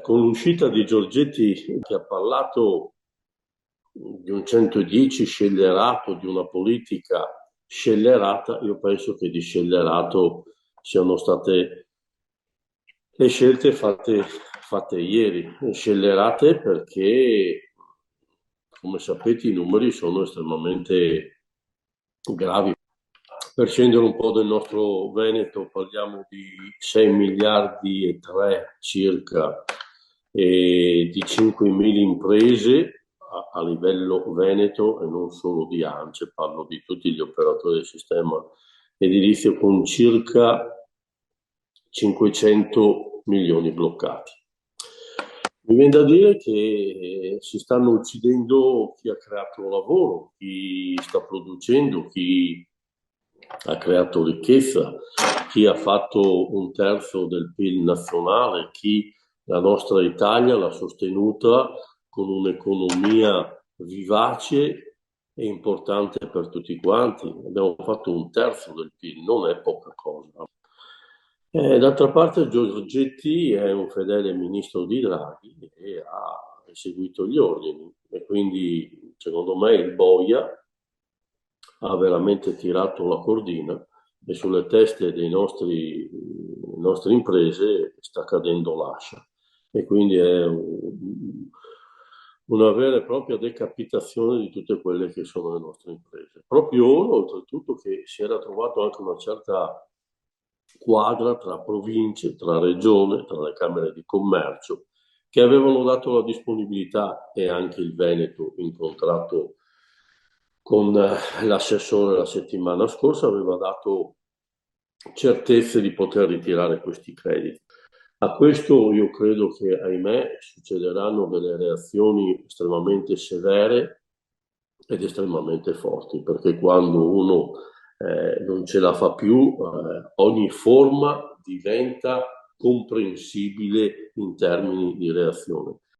Con l'uscita di Giorgetti che ha parlato di un 110 scellerato, di una politica scellerata, io penso che di scellerato siano state le scelte fatte ieri, scellerate perché, come sapete, i numeri sono estremamente gravi. Per scendere un po' del nostro Veneto, parliamo di 6 miliardi e 3 circa e di 5.000 imprese a livello Veneto e non solo di ANCE, parlo di tutti gli operatori del sistema edilizio con circa 500 milioni bloccati. Mi viene da dire che si stanno uccidendo chi ha creato lavoro, chi sta producendo, chi ha creato ricchezza, chi ha fatto un terzo del PIL nazionale, chi la nostra Italia l'ha sostenuta con un'economia vivace e importante per tutti quanti. Abbiamo fatto un terzo del PIL, non è poca cosa. D'altra parte Giorgetti è un fedele ministro di Draghi e ha eseguito gli ordini e quindi secondo me il boia ha veramente tirato la cordina e sulle teste dei nostre imprese sta cadendo l'ascia e quindi è una vera e propria decapitazione di tutte quelle che sono le nostre imprese. Proprio ora, oltretutto, che si era trovato anche una certa quadra tra province, tra regione, tra le camere di commercio, che avevano dato la disponibilità e anche il Veneto incontrato con l'assessore la settimana scorsa aveva dato certezze di poter ritirare questi crediti. A questo io credo che, ahimè, succederanno delle reazioni estremamente severe ed estremamente forti, perché quando uno non ce la fa più, ogni forma diventa comprensibile in termini di reazione.